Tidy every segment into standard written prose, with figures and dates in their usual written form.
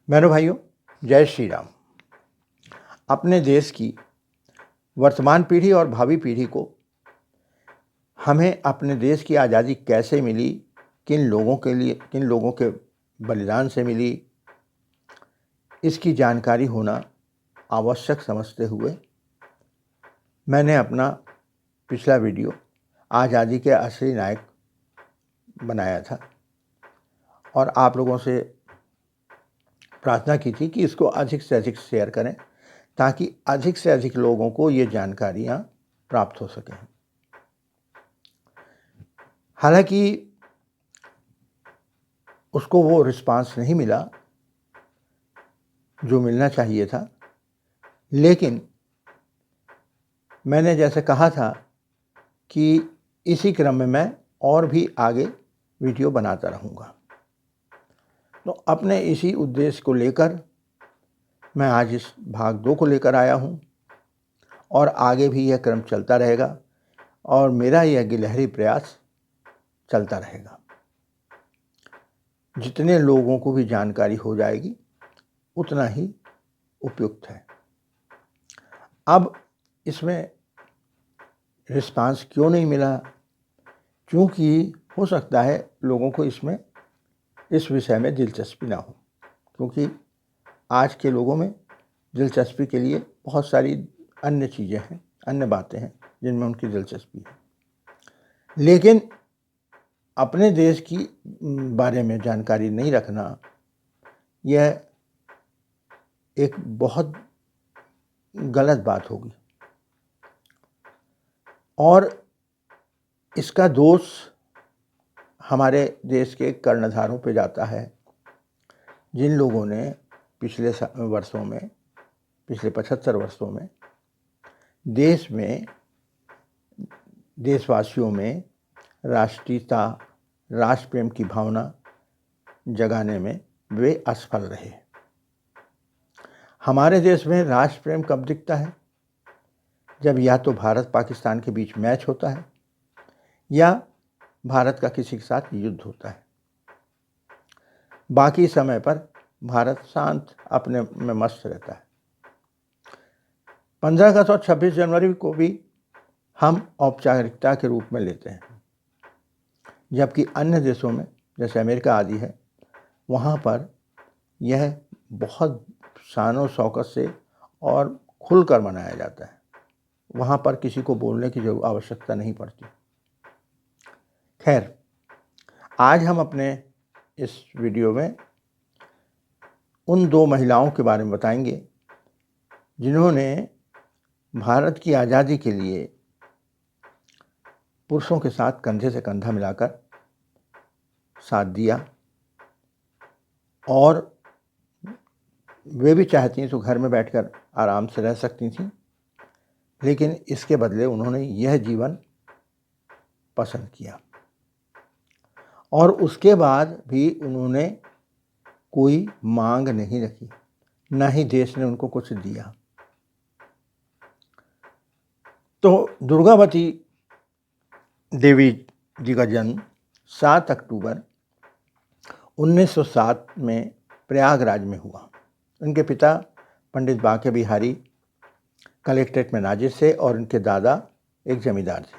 बहनों भाइयों, जय श्री राम। अपने देश की वर्तमान पीढ़ी और भावी पीढ़ी को हमें अपने देश की आज़ादी कैसे मिली, किन लोगों के बलिदान से मिली, इसकी जानकारी होना आवश्यक समझते हुए मैंने अपना पिछला वीडियो आज़ादी के असली नायक बनाया था और आप लोगों से प्रार्थना की थी कि इसको अधिक से अधिक शेयर करें ताकि अधिक से अधिक लोगों को ये जानकारियाँ प्राप्त हो सकें। हालांकि उसको वो रिस्पांस नहीं मिला जो मिलना चाहिए था, लेकिन मैंने जैसे कहा था कि इसी क्रम में मैं और भी आगे वीडियो बनाता रहूँगा। तो अपने इसी उद्देश्य को लेकर मैं आज इस भाग 2 को लेकर आया हूँ और आगे भी यह क्रम चलता रहेगा और मेरा यह गिलहरी प्रयास चलता रहेगा। जितने लोगों को भी जानकारी हो जाएगी उतना ही उपयुक्त है। अब इसमें रिस्पांस क्यों नहीं मिला? क्योंकि हो सकता है लोगों को इस विषय में दिलचस्पी ना हो, क्योंकि आज के लोगों में दिलचस्पी के लिए बहुत सारी अन्य चीज़ें हैं, अन्य बातें हैं जिनमें उनकी दिलचस्पी है। लेकिन अपने देश की बारे में जानकारी नहीं रखना यह एक बहुत गलत बात होगी और इसका दोष हमारे देश के कर्णधारों पे जाता है, जिन लोगों ने पिछले 75 वर्षों में देश में देशवासियों में राष्ट्रीयता, राष्ट्र प्रेम की भावना जगाने में वे असफल रहे। हमारे देश में राष्ट्र प्रेम कब दिखता है? जब या तो भारत पाकिस्तान के बीच मैच होता है या भारत का किसी के साथ युद्ध होता है। बाकी समय पर भारत शांत अपने में मस्त रहता है। 15 अगस्त और 26 जनवरी को भी हम औपचारिकता के रूप में लेते हैं, जबकि अन्य देशों में जैसे अमेरिका आदि है, वहाँ पर यह बहुत शानो शौकत से और खुलकर मनाया जाता है। वहाँ पर किसी को बोलने की आवश्यकता नहीं पड़ती। खैर, आज हम अपने इस वीडियो में उन 2 महिलाओं के बारे में बताएंगे जिन्होंने भारत की आज़ादी के लिए पुरुषों के साथ कंधे से कंधा मिलाकर साथ दिया और वे भी चाहती तो घर में बैठकर आराम से रह सकती थीं, लेकिन इसके बदले उन्होंने यह जीवन पसंद किया और उसके बाद भी उन्होंने कोई मांग नहीं रखी, ना ही देश ने उनको कुछ दिया। तो दुर्गावती देवी जी का जन्म 7 अक्टूबर 1907 में प्रयागराज में हुआ। उनके पिता पंडित बांके बिहारी कलेक्ट्रेट में नाजिर थे और उनके दादा एक जमींदार थे।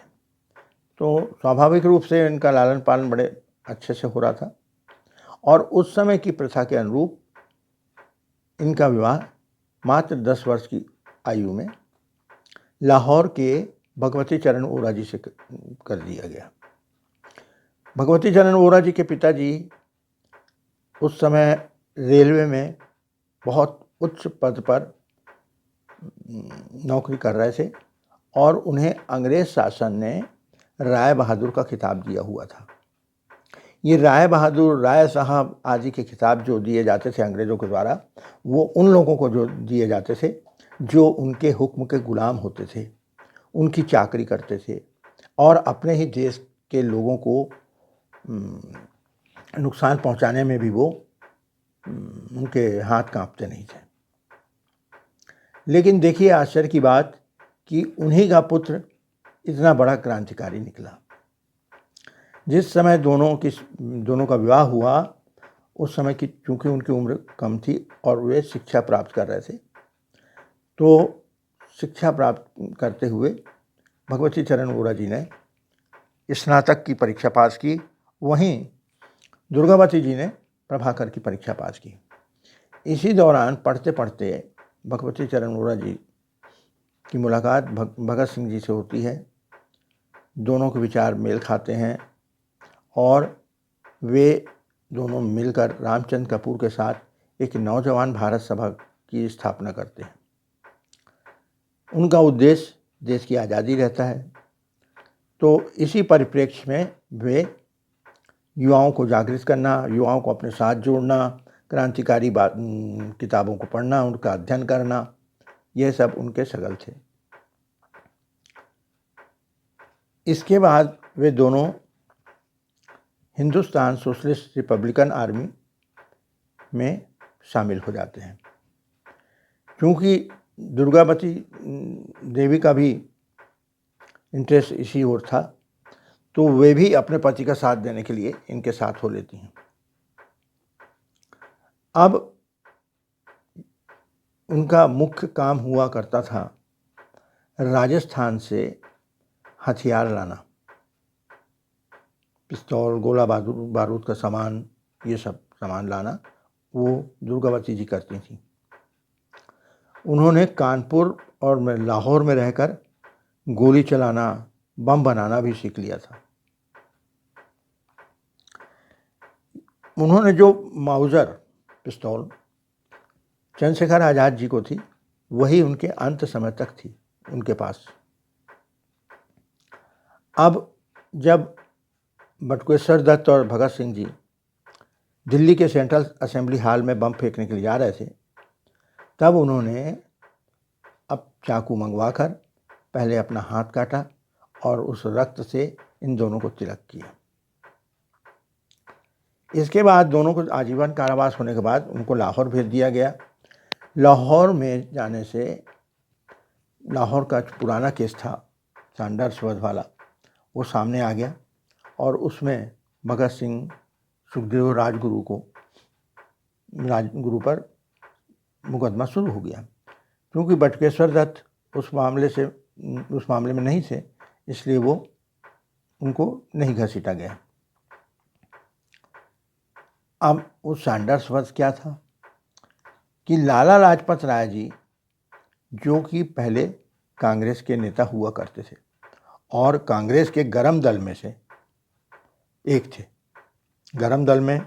तो स्वाभाविक रूप से इनका लालन पालन बड़े अच्छे से हो रहा था और उस समय की प्रथा के अनुरूप इनका विवाह मात्र 10 वर्ष की आयु में लाहौर के भगवती चरण वोरा जी से कर दिया गया। भगवती चरण वोरा जी के पिताजी उस समय रेलवे में बहुत उच्च पद पर नौकरी कर रहे थे और उन्हें अंग्रेज शासन ने राय बहादुर का खिताब दिया हुआ था। ये राय बहादुर, राय साहब आदि के खिताब जो दिए जाते थे अंग्रेज़ों के द्वारा, वो उन लोगों को जो दिए जाते थे जो उनके हुक्म के गुलाम होते थे, उनकी चाकरी करते थे और अपने ही देश के लोगों को नुकसान पहुंचाने में भी वो उनके हाथ कांपते नहीं थे। लेकिन देखिए आश्चर्य की बात कि उन्हीं का पुत्र इतना बड़ा क्रांतिकारी निकला। जिस समय दोनों का विवाह हुआ उस समय की चूँकि उनकी उम्र कम थी और वे शिक्षा प्राप्त कर रहे थे, तो शिक्षा प्राप्त करते हुए भगवती चरण वोरा जी ने स्नातक की परीक्षा पास की। वहीं दुर्गावती जी ने प्रभाकर की परीक्षा पास की। इसी दौरान पढ़ते पढ़ते भगवती चरण वोरा जी की मुलाकात भगत सिंह जी से होती है। दोनों के विचार मेल खाते हैं और वे दोनों मिलकर रामचंद्र कपूर के साथ एक नौजवान भारत सभा की स्थापना करते हैं। उनका उद्देश्य देश की आज़ादी रहता है। तो इसी परिप्रेक्ष्य में वे युवाओं को जागृत करना, युवाओं को अपने साथ जोड़ना, क्रांतिकारी किताबों को पढ़ना, उनका अध्ययन करना, यह सब उनके शगल थे। इसके बाद वे दोनों हिंदुस्तान सोशलिस्ट रिपब्लिकन आर्मी में शामिल हो जाते हैं। क्योंकि दुर्गावती देवी का भी इंटरेस्ट इसी ओर था, तो वे भी अपने पति का साथ देने के लिए इनके साथ हो लेती हैं। अब उनका मुख्य काम हुआ करता था राजस्थान से हथियार लाना, पिस्तौल, गोला बारूद का सामान, ये सब सामान लाना वो दुर्गावती जी करती थी। उन्होंने कानपुर और लाहौर में रहकर गोली चलाना, बम बनाना भी सीख लिया था। उन्होंने जो माउजर पिस्तौल चंद्रशेखर आज़ाद जी को थी, वही उनके अंत समय तक थी उनके पास। अब जब बटुकेश्वर दत्त और भगत सिंह जी दिल्ली के सेंट्रल असेंबली हॉल में बम फेंकने के लिए जा रहे थे, तब उन्होंने अब चाकू मंगवाकर पहले अपना हाथ काटा और उस रक्त से इन दोनों को तिलक किया। इसके बाद दोनों को आजीवन कारावास होने के बाद उनको लाहौर भेज दिया गया। लाहौर में जाने से लाहौर का पुराना केस था सैंडर्स वध वाला, वो सामने आ गया और उसमें भगत सिंह, सुखदेव, राजगुरु पर मुकदमा शुरू हो गया। क्योंकि बटुकेश्वर दत्त उस मामले में नहीं थे, इसलिए वो उनको नहीं घसीटा गया। अब उस सैंडर्स वध क्या था कि लाला लाजपत राय जी, जो कि पहले कांग्रेस के नेता हुआ करते थे और कांग्रेस के गरम दल में से एक थे। गरम दल में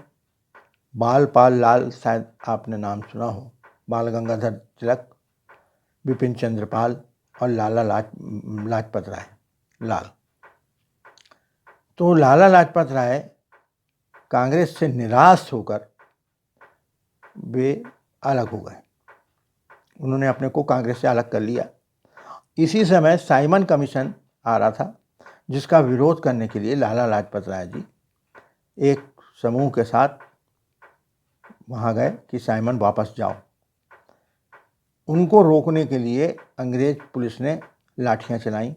बाल पाल लाल, शायद आपने नाम सुना हो, बाल गंगाधर तिलक, बिपिन चंद्र पाल और लाला लाजपत राय लाल। तो लाला लाजपत राय कांग्रेस से निराश होकर वे अलग हो गए। उन्होंने अपने को कांग्रेस से अलग कर लिया। इसी समय साइमन कमीशन आ रहा था, जिसका विरोध करने के लिए लाला लाजपत राय जी एक समूह के साथ वहाँ गए कि साइमन वापस जाओ। उनको रोकने के लिए अंग्रेज पुलिस ने लाठियाँ चलाईं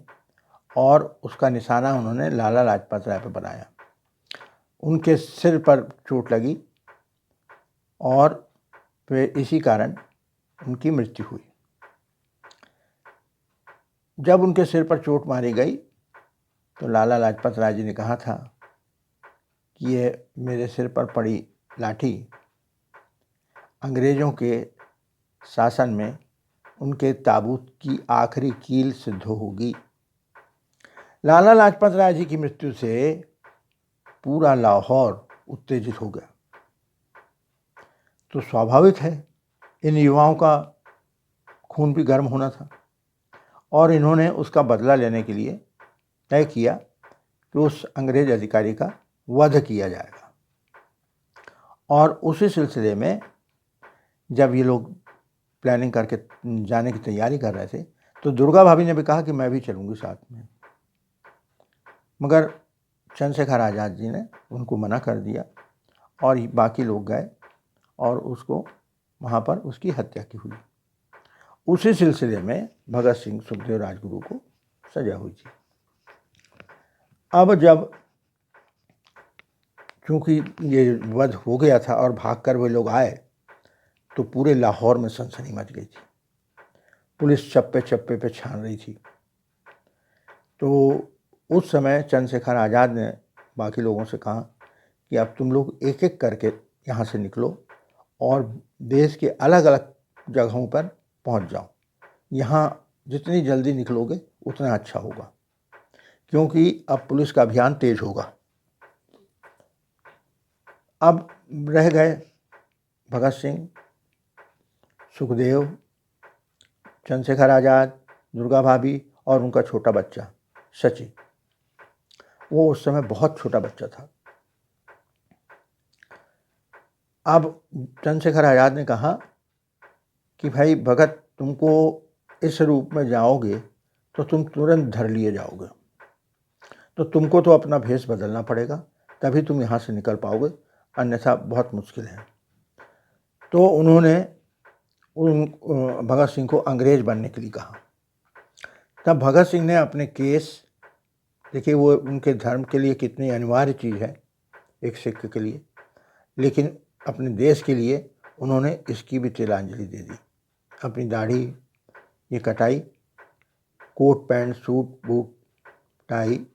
और उसका निशाना उन्होंने लाला लाजपत राय पर बनाया। उनके सिर पर चोट लगी और फिर इसी कारण उनकी मृत्यु हुई। जब उनके सिर पर चोट मारी गई तो लाला लाजपत राय जी ने कहा था कि ये मेरे सिर पर पड़ी लाठी अंग्रेज़ों के शासन में उनके ताबूत की आखिरी कील सिद्ध होगी। लाला लाजपत राय जी की मृत्यु से पूरा लाहौर उत्तेजित हो गया। तो स्वाभाविक है इन युवाओं का खून भी गर्म होना था और इन्होंने उसका बदला लेने के लिए तय किया कि उस अंग्रेज अधिकारी का वध किया जाएगा। और उसी सिलसिले में जब ये लोग प्लानिंग करके जाने की तैयारी कर रहे थे, तो दुर्गा भाभी ने भी कहा कि मैं भी चलूँगी साथ में, मगर चंद्रशेखर आज़ाद जी ने उनको मना कर दिया और बाकी लोग गए और उसको वहाँ पर उसकी हत्या की हुई। उसी सिलसिले में भगत सिंह, सुखदेव, राजगुरु को सजा हुई थी। अब जब चूँकि ये वध हो गया था और भागकर वे लोग आए तो पूरे लाहौर में सनसनी मच गई थी। पुलिस चप्पे चप्पे पे छान रही थी। तो उस समय चंद्रशेखर आज़ाद ने बाकी लोगों से कहा कि अब तुम लोग एक एक करके यहाँ से निकलो और देश के अलग अलग जगहों पर पहुँच जाओ। यहाँ जितनी जल्दी निकलोगे उतना अच्छा होगा, क्योंकि अब पुलिस का अभियान तेज होगा। अब रह गए भगत सिंह, सुखदेव, चंद्रशेखर आज़ाद, दुर्गा भाभी और उनका छोटा बच्चा सची। वो उस समय बहुत छोटा बच्चा था। अब चंद्रशेखर आज़ाद ने कहा कि भाई भगत, तुमको इस रूप में जाओगे तो तुम तुरंत धर लिए जाओगे, तो तुमको तो अपना भेष बदलना पड़ेगा, तभी तुम यहाँ से निकल पाओगे, अन्यथा बहुत मुश्किल है। तो उन्होंने भगत सिंह को अंग्रेज बनने के लिए कहा। तब भगत सिंह ने अपने केस, देखिए वो उनके धर्म के लिए कितनी अनिवार्य चीज़ है एक सिख के लिए, लेकिन अपने देश के लिए उन्होंने इसकी भी तिलांजलि दे दी। अपनी दाढ़ी ये कटाई, coat pant suit boot tie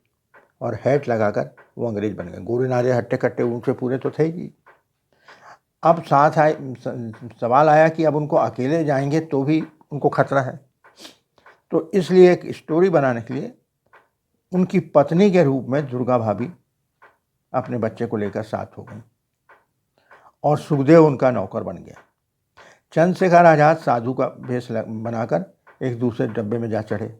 और हैट लगाकर वो अंग्रेज बन गए। गोरे नारे हट्टे कट्टे ऊँचे पूरे तो थे ही। अब साथ आए सवाल आया कि अब उनको अकेले जाएंगे तो भी उनको खतरा है, तो इसलिए एक स्टोरी बनाने के लिए उनकी पत्नी के रूप में दुर्गा भाभी अपने बच्चे को लेकर साथ हो गई और सुखदेव उनका नौकर बन गया। चंद्रशेखर आज़ाद साधु का भेष बनाकर एक दूसरे डब्बे में जा चढ़े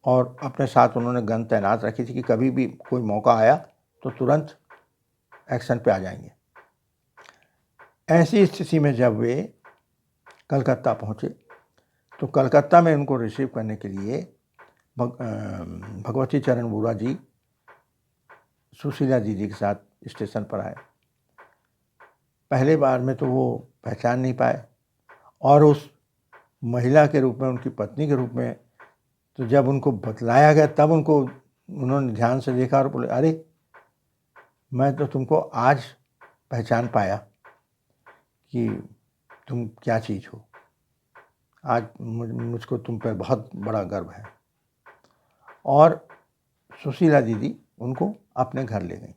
और अपने साथ उन्होंने गन तैनात रखी थी कि कभी भी कोई मौका आया तो तुरंत एक्शन पे आ जाएंगे। ऐसी स्थिति में जब वे कलकत्ता पहुँचे तो कलकत्ता में उनको रिसीव करने के लिए भगवती चरण वोरा जी सुशीला दीदी के साथ स्टेशन पर आए। पहले बार में तो वो पहचान नहीं पाए और उस महिला के रूप में, उनकी पत्नी के रूप में, तो जब उनको बतलाया गया तब उन्होंने ध्यान से देखा और बोले, अरे मैं तो तुमको आज पहचान पाया कि तुम क्या चीज़ हो, आज मुझको तुम पर बहुत बड़ा गर्व है। और सुशीला दीदी उनको अपने घर ले गई।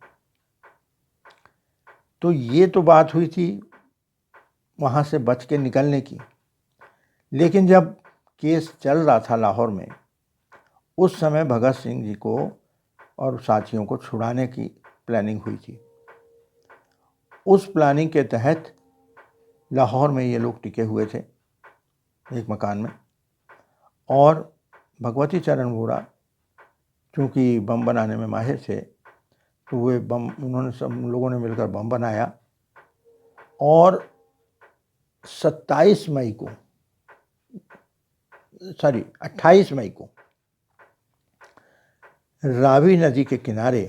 तो ये तो बात हुई थी वहाँ से बच के निकलने की, लेकिन जब केस चल रहा था लाहौर में, उस समय भगत सिंह जी को और साथियों को छुड़ाने की प्लानिंग हुई थी। उस प्लानिंग के तहत लाहौर में ये लोग टिके हुए थे एक मकान में, और भगवती चरण वोरा चूँकि बम बनाने में माहिर थे तो वे बम, उन्होंने सब लोगों ने मिलकर बम बनाया और 28 मई को रावी नदी के किनारे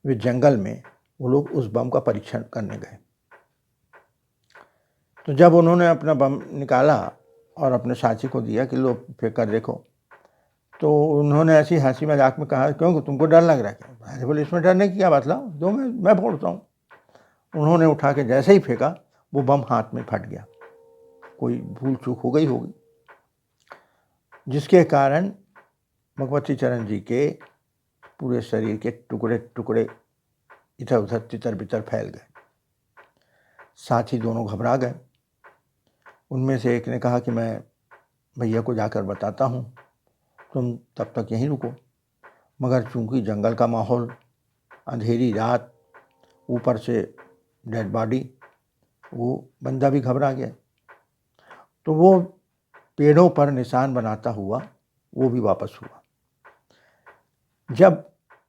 वे जंगल में वो लोग उस बम का परीक्षण करने गए। तो जब उन्होंने अपना बम निकाला और अपने साथी को दिया कि लो फेंक कर देखो, तो उन्होंने ऐसी हंसी मजाक में कहा, क्यों तुमको डर लग रहा है क्या? अरे बोले, इसमें डरने की क्या बात, लाओ दो, मैं फोड़ता हूँ। उन्होंने उठा के जैसे ही फेंका वो बम हाथ में फट गया। कोई भूल चूक हो गई होगी, जिसके कारण भगवती चरण जी के पूरे शरीर के टुकड़े टुकड़े इधर उधर तितर बितर फैल गए। साथी दोनों घबरा गए। उनमें से एक ने कहा कि मैं भैया को जाकर बताता हूँ, तुम तब तक यहीं रुको। मगर चूंकि जंगल का माहौल, अंधेरी रात, ऊपर से डेड बॉडी, वो बंदा भी घबरा गया। तो वो पेड़ों पर निशान बनाता हुआ वो भी वापस हुआ। जब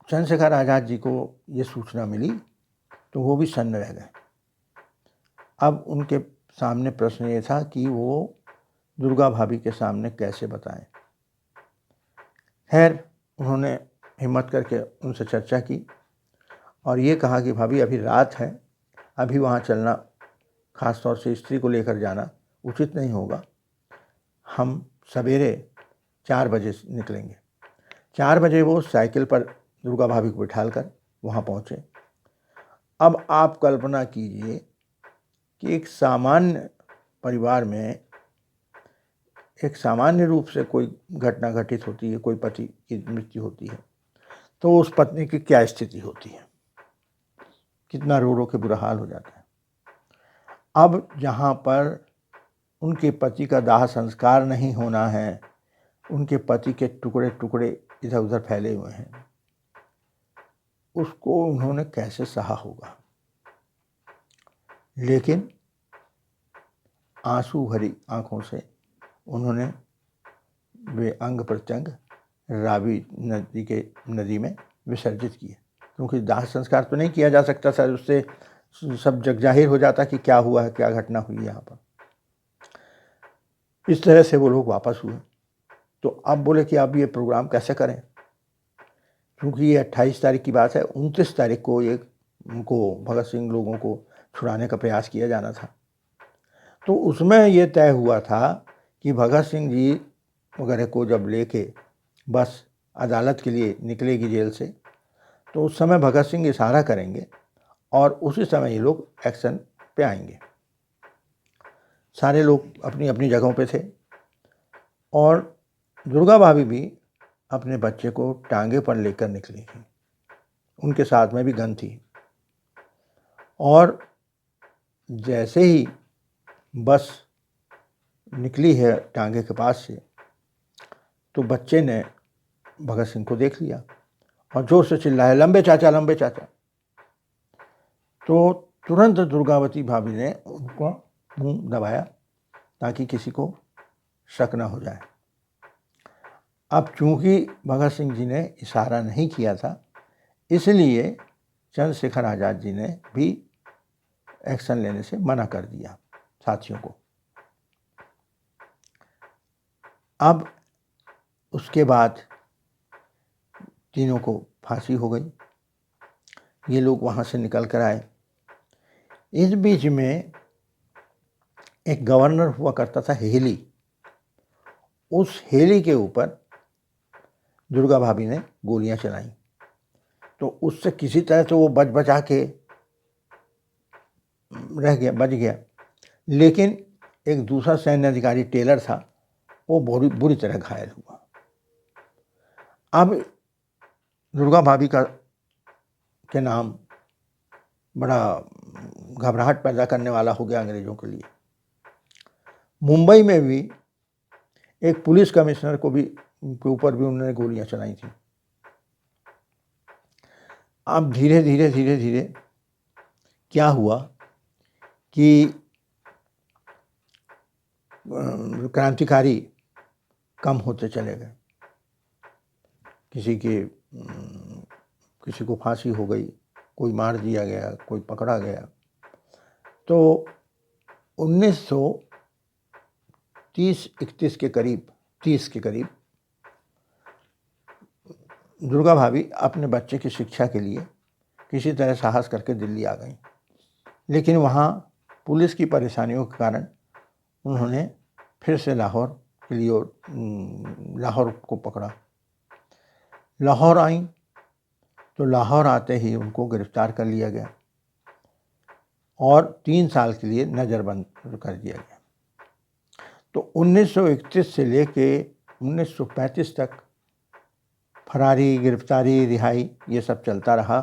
चंद्रशेखर आज़ाद जी को ये सूचना मिली तो वो भी सन्न रह गए। अब उनके सामने प्रश्न ये था कि वो दुर्गा भाभी के सामने कैसे बताएं। खैर, उन्होंने हिम्मत करके उनसे चर्चा की और ये कहा कि भाभी अभी रात है, अभी वहाँ चलना, ख़ास तौर से स्त्री को लेकर जाना उचित नहीं होगा। हम सवेरे 4 बजे निकलेंगे। 4 बजे वो साइकिल पर दुर्गा भाभी को बिठाल कर वहाँ पहुँचे। अब आप कल्पना कीजिए कि एक सामान्य परिवार में एक सामान्य रूप से कोई घटना घटित होती है, कोई पति की मृत्यु होती है, तो उस पत्नी की क्या स्थिति होती है, कितना रो रो के बुरा हाल हो जाता है। अब जहाँ पर उनके पति का दाह संस्कार नहीं होना है, उनके पति के टुकड़े टुकड़े इधर उधर फैले हुए हैं, उसको उन्होंने कैसे सहा होगा। लेकिन आंसू भरी आंखों से उन्होंने वे अंग प्रत्यंग रावी नदी में विसर्जित किए, क्योंकि दाह संस्कार तो नहीं किया जा सकता था, उससे सब जग जाहिर हो जाता कि क्या हुआ है, क्या घटना हुई यहाँ पर। इस तरह से वो लोग वापस हुए। तो अब बोले कि अब ये प्रोग्राम कैसे करें, क्योंकि ये 28 तारीख की बात है, 29 तारीख को उनको भगत सिंह लोगों को छुड़ाने का प्रयास किया जाना था। तो उसमें ये तय हुआ था कि भगत सिंह जी वगैरह को जब लेके बस अदालत के लिए निकलेगी जेल से, तो उस समय भगत सिंह इशारा करेंगे और उसी समय ये लोग एक्शन पे आएंगे। सारे लोग अपनी अपनी जगहों पे थे और दुर्गा भाभी भी अपने बच्चे को टांगे पर लेकर निकली थी, उनके साथ में भी गन थी। और जैसे ही बस निकली है टांगे के पास से, तो बच्चे ने भगत सिंह को देख लिया और जोर से चिल्लाया, लंबे चाचा, लंबे चाचा। तो तुरंत दुर्गावती भाभी ने उनको मुंह दबाया ताकि किसी को शक ना हो जाए। अब चूंकि भगत सिंह जी ने इशारा नहीं किया था, इसलिए चंद्रशेखर आज़ाद जी ने भी एक्शन लेने से मना कर दिया साथियों को। अब उसके बाद तीनों को फांसी हो गई, ये लोग वहाँ से निकल कर आए। इस बीच में एक गवर्नर हुआ करता था हेली, उस हेली के ऊपर दुर्गा भाभी ने गोलियां चलाई, तो उससे किसी तरह से वो बचा के रह गया, बच गया। लेकिन एक दूसरा सैन्य अधिकारी टेलर था, वो बुरी तरह घायल हुआ। अब दुर्गा भाभी के नाम बड़ा घबराहट पैदा करने वाला हो गया अंग्रेजों के लिए। मुंबई में भी एक पुलिस कमिश्नर के ऊपर भी उन्होंने गोलियां चलाई थी। अब धीरे धीरे धीरे धीरे क्या हुआ कि क्रांतिकारी कम होते चले गए, किसी को फांसी हो गई, कोई मार दिया गया, कोई पकड़ा गया। तो 1930-31 के करीब, 30 के करीब दुर्गा भाभी अपने बच्चे की शिक्षा के लिए किसी तरह साहस करके दिल्ली आ गई। लेकिन वहाँ पुलिस की परेशानियों के कारण उन्होंने फिर से लाहौर के लिए लाहौर को पकड़ा। लाहौर आई तो लाहौर आते ही उनको गिरफ्तार कर लिया गया और 3 साल के लिए नज़रबंद कर दिया गया। तो 1931 से लेके 1935 तक फरारी, गिरफ्तारी, रिहाई, ये सब चलता रहा।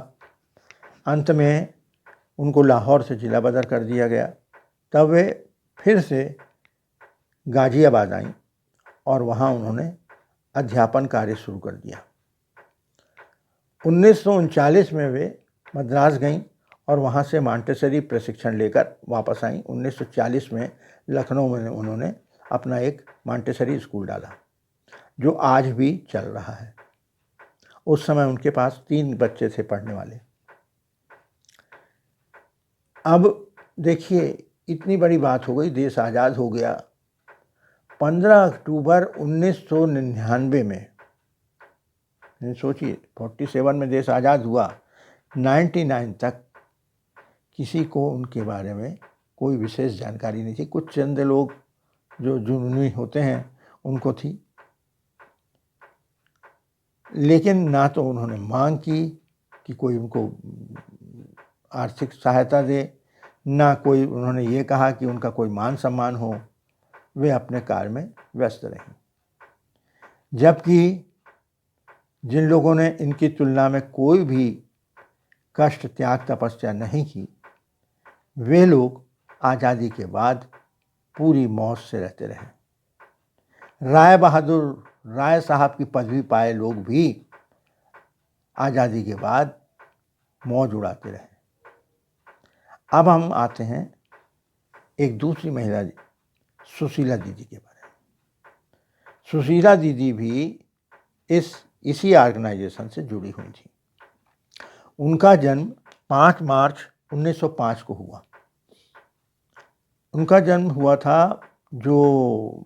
अंत में उनको लाहौर से जिला बदर कर दिया गया। तब वे फिर से गाज़ियाबाद आईं और वहाँ उन्होंने अध्यापन कार्य शुरू कर दिया। 1939 में वे मद्रास गईं और वहाँ से मॉन्टेसरी प्रशिक्षण लेकर वापस आईं। 1940 में लखनऊ में उन्होंने अपना एक मॉन्टेसरी स्कूल डाला, जो आज भी चल रहा है। उस समय उनके पास 3 बच्चे थे पढ़ने वाले। अब देखिए, इतनी बड़ी बात हो गई, देश आज़ाद हो गया। 15 अक्टूबर 1999 में, सोचिए, 47 में देश आज़ाद हुआ, 99 तक किसी को उनके बारे में कोई विशेष जानकारी नहीं थी। कुछ चंद लोग जो जुनूनी होते हैं उनको थी, लेकिन ना तो उन्होंने मांग की कि कोई उनको आर्थिक सहायता दे, ना कोई उन्होंने ये कहा कि उनका कोई मान सम्मान हो। वे अपने कार्य में व्यस्त रहीं। जबकि जिन लोगों ने इनकी तुलना में कोई भी कष्ट, त्याग, तपस्या नहीं की, वे लोग आज़ादी के बाद पूरी मौज से रहते रहे। राय बहादुर राय साहब की पदवी पाए लोग भी आज़ादी के बाद मौज उड़ाते रहे। अब हम आते हैं एक दूसरी महिला, सुशीला दीदी के बारे में। सुशीला दीदी भी इसी ऑर्गेनाइजेशन से जुड़ी हुई थी। उनका जन्म 5 मार्च 1905 को हुआ। उनका जन्म हुआ था जो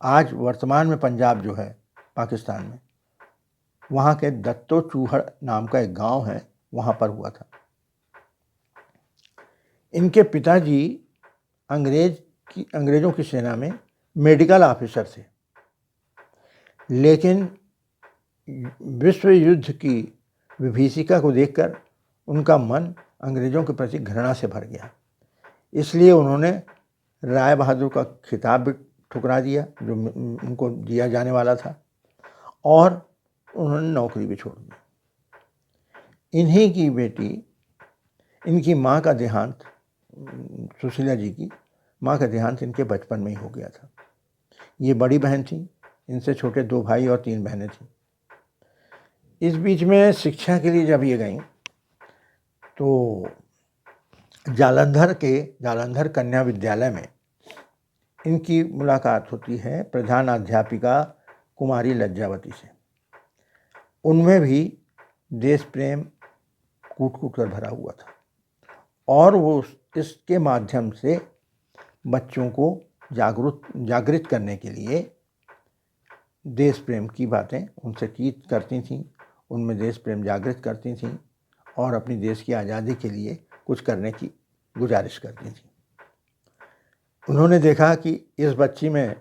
आज वर्तमान में पंजाब जो है पाकिस्तान में, वहाँ के दत्तो चूहड़ नाम का एक गांव है, वहाँ पर हुआ था। इनके पिताजी अंग्रेज़ों की सेना में मेडिकल ऑफिसर थे, लेकिन विश्व युद्ध की विभीषिका को देखकर उनका मन अंग्रेज़ों के प्रति घृणा से भर गया। इसलिए उन्होंने राय बहादुर का खिताब भी ठुकरा दिया जो उनको दिया जाने वाला था, और उन्होंने नौकरी भी छोड़ दी। इन्हीं की बेटी, इनकी माँ का देहांत, सुशीला जी की माँ का देहांत इनके बचपन में ही हो गया था। ये बड़ी बहन थी, इनसे छोटे 2 भाई और 3 बहनें थीं। इस बीच में शिक्षा के लिए जब ये गईं तो जालंधर कन्या विद्यालय में इनकी मुलाकात होती है प्रधान अध्यापिका कुमारी लज्जावती से। उनमें भी देश प्रेम कूट-कूट कर भरा हुआ था, और वो इसके माध्यम से बच्चों को जागृत करने के लिए देश प्रेम की बातें उनसे करती थीं, उनमें देश प्रेम जागृत करती थीं और अपनी देश की आज़ादी के लिए कुछ करने की गुजारिश करती थीं। उन्होंने देखा कि इस बच्ची में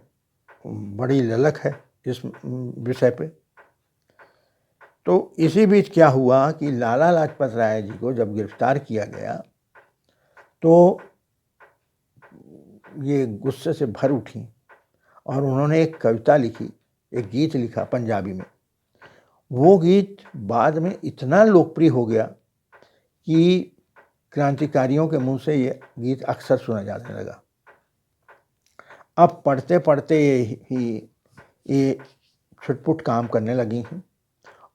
बड़ी ललक है इस विषय पे। तो इसी बीच क्या हुआ कि लाला लाजपत राय जी को जब गिरफ्तार किया गया तो ये गुस्से से भर उठी और उन्होंने एक कविता लिखी, एक गीत लिखा पंजाबी में। वो गीत बाद में इतना लोकप्रिय हो गया कि क्रांतिकारियों के मुंह से ये गीत अक्सर सुना जाने लगा। अब पढ़ते पढ़ते ये छुटपुट काम करने लगी हैं,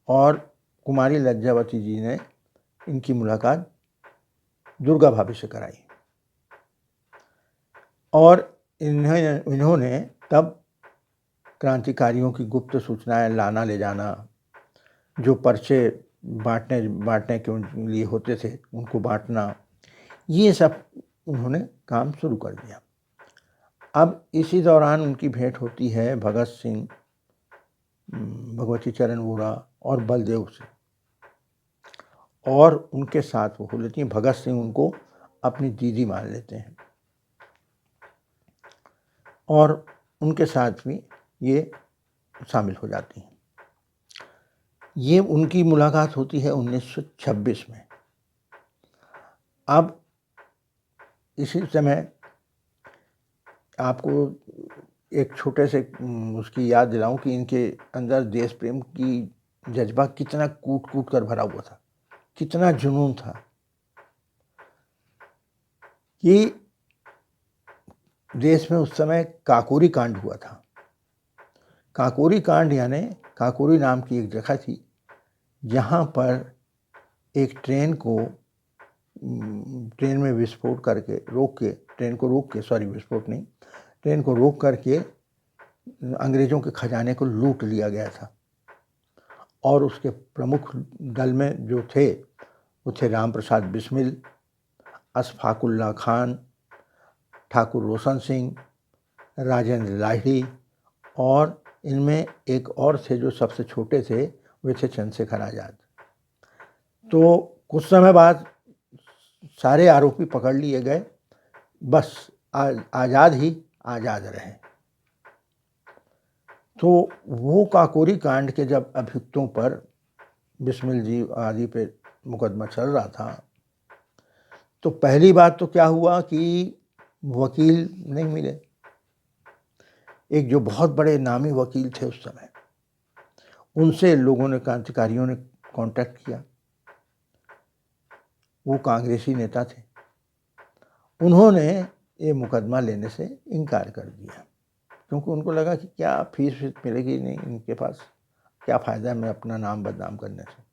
और कुमारी लज्जावती जी ने इनकी मुलाकात दुर्गा भाभी से कराई, और इन्होंने तब क्रांतिकारियों की गुप्त सूचनाएं लाना ले जाना, जो पर्चे बांटने के लिए होते थे उनको बांटना, ये सब उन्होंने काम शुरू कर दिया। अब इसी दौरान उनकी भेंट होती है भगत सिंह, भगवती चरण वोरा और बलदेव से, और उनके साथ वो हो लेती हैं। भगत सिंह उनको अपनी दीदी मान लेते हैं, और उनके साथ भी ये शामिल हो जाती हैं। ये उनकी मुलाकात होती है 1926 में। अब इसी समय आपको एक छोटे से उसकी याद दिलाऊं कि इनके अंदर देश प्रेम की जज्बा कितना कूट कर भरा हुआ था, कितना जुनून था कि देश में उस समय काकोरी कांड हुआ था। काकोरी कांड यानी काकोरी नाम की एक जगह थी जहाँ पर एक ट्रेन में विस्फोट करके ट्रेन को रोक करके अंग्रेज़ों के खजाने को लूट लिया गया था। और उसके प्रमुख दल में जो थे वो थे राम प्रसाद बिस्मिल, अशफाकुल्ला खान, ठाकुर रोशन सिंह, राजेंद्र लाहिड़ी, और इनमें एक और थे जो सबसे छोटे थे, वे थे चंद्रशेखर आज़ाद। तो कुछ समय बाद सारे आरोपी पकड़ लिए गए, बस आज़ाद ही आज़ाद रहे। तो वो काकोरी कांड के जब अभियुक्तों पर, बिस्मिल जी आदि पे मुकदमा चल रहा था, तो पहली बात तो क्या हुआ कि वकील नहीं मिले। एक जो बहुत बड़े नामी वकील थे उस समय, उनसे लोगों ने, क्रांतिकारियों ने कांटेक्ट किया। वो कांग्रेसी नेता थे। उन्होंने ये मुकदमा लेने से इनकार कर दिया, क्योंकि उनको लगा कि क्या फीस मिलेगी नहीं इनके पास, क्या फ़ायदा मैं अपना नाम बदनाम करने से।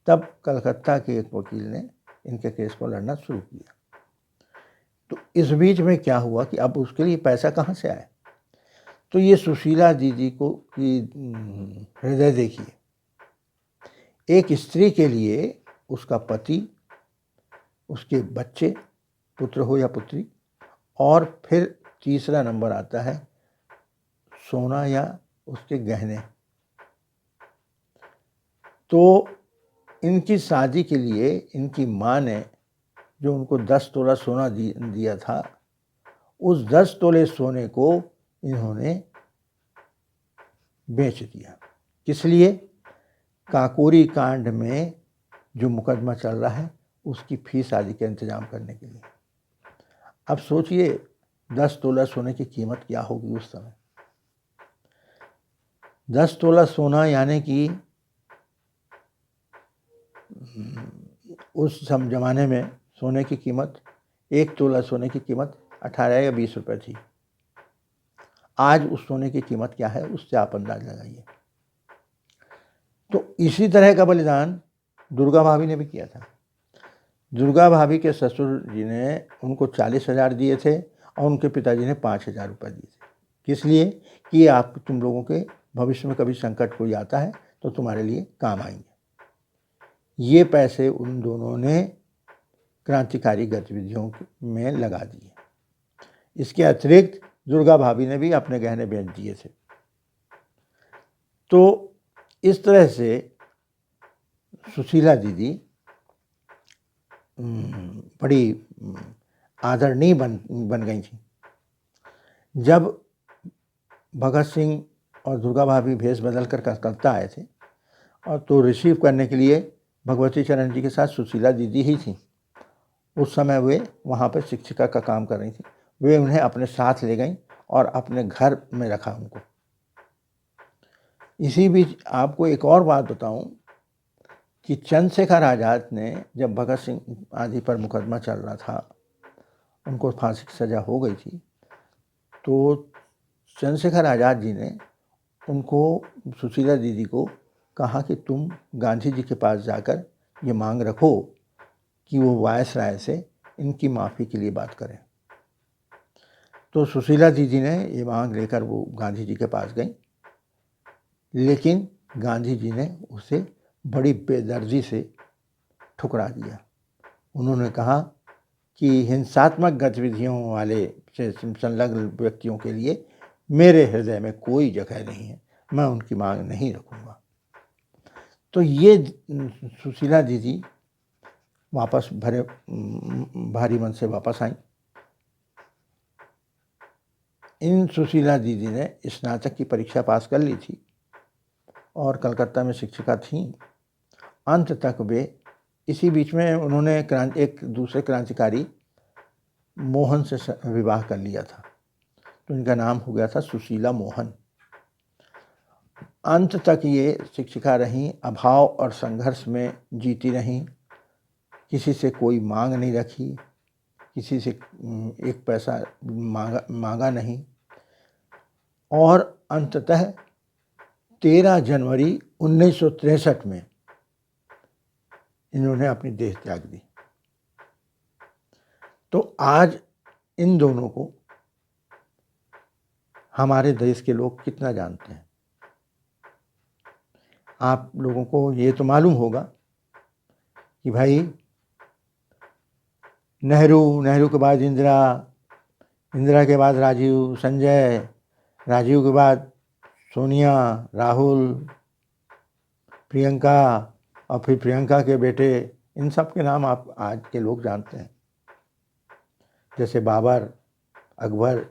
तब कलकत्ता के एक वकील ने इनके केस को लड़ना शुरू किया। तो इस बीच में क्या हुआ कि अब उसके लिए पैसा कहाँ से आए। तो ये सुशीला दीदी को की हृदय देखिए, एक स्त्री के लिए उसका पति, उसके बच्चे, पुत्र हो या पुत्री, और फिर तीसरा नंबर आता है सोना या उसके गहने। तो इनकी शादी के लिए इनकी माँ ने जो उनको 10 तोला सोना दिया था, उस 10 तोले सोने को इन्होंने बेच दिया। किस लिए? काकोरी कांड में जो मुकदमा चल रहा है उसकी फीस आदि का इंतजाम करने के लिए। अब सोचिए 10 तोला सोने की कीमत क्या होगी उस समय। 10 तोला सोना यानी कि उस ज़माने में सोने की कीमत, 1 तोला सोने की कीमत 18 या 20 रुपये थी। आज उस सोने की कीमत क्या है, उससे आप अंदाज लगाइए। तो इसी तरह का बलिदान दुर्गा भाभी ने भी किया था। दुर्गा भाभी के ससुर जी ने उनको 40,000 दिए थे और उनके पिताजी ने 5,000 रुपये दिए थे। किस लिए? कि आप, तुम लोगों के भविष्य में कभी संकट कोई आता है तो तुम्हारे लिए काम आएंगे। ये पैसे उन दोनों ने क्रांतिकारी गतिविधियों में लगा दिए। इसके अतिरिक्त दुर्गा भाभी ने भी अपने गहने बेच दिए थे। तो इस तरह से सुशीला दीदी बड़ी आदरणीय बन गई थी। जब भगत सिंह और दुर्गा भाभी भेष बदल कर कलकत्ता आए थे, और तो रिसीव करने के लिए भगवती चरण जी के साथ सुशीला दीदी ही थी। उस समय वे वहाँ पर शिक्षिका का काम कर रही थी। वे उन्हें अपने साथ ले गईं और अपने घर में रखा उनको। इसी बीच आपको एक और बात बताऊं कि चंद्रशेखर आज़ाद ने, जब भगत सिंह आदि पर मुकदमा चल रहा था, उनको फांसी की सज़ा हो गई थी, तो चंद्रशेखर आज़ाद जी ने उनको, सुशीला दीदी को कहा कि तुम गांधी जी के पास जाकर ये मांग रखो कि वो वायसराय से इनकी माफ़ी के लिए बात करें। तो सुशीला दीदी ने ये मांग लेकर वो गांधी जी के पास गई, लेकिन गांधी जी ने उसे बड़ी बेदर्दी से ठुकरा दिया। उन्होंने कहा कि हिंसात्मक गतिविधियों वाले से संलग्न व्यक्तियों के लिए मेरे हृदय में कोई जगह नहीं है, मैं उनकी मांग नहीं रखूँगा। तो ये सुशीला दीदी वापस भारी मन से वापस आई। इन सुशीला दीदी ने स्नातक की परीक्षा पास कर ली थी और कलकत्ता में शिक्षिका थीं। अंत तक वे, इसी बीच में उन्होंने एक दूसरे क्रांतिकारी मोहन से विवाह कर लिया था, तो इनका नाम हो गया था सुशीला मोहन। अंत तक ये शिक्षिका रहीं, अभाव और संघर्ष में जीती रहीं, किसी से कोई मांग नहीं रखी, किसी से एक पैसा मांगा नहीं, और अंततः 13 जनवरी 1963 में इन्होंने अपनी देह त्याग दी। तो आज इन दोनों को हमारे देश के लोग कितना जानते हैं। आप लोगों को ये तो मालूम होगा कि भाई नेहरू के बाद इंदिरा के बाद राजीव, संजय, राजीव के बाद सोनिया, राहुल, प्रियंका, और फिर प्रियंका के बेटे, इन सब के नाम आप आज के लोग जानते हैं। जैसे बाबर, अकबर,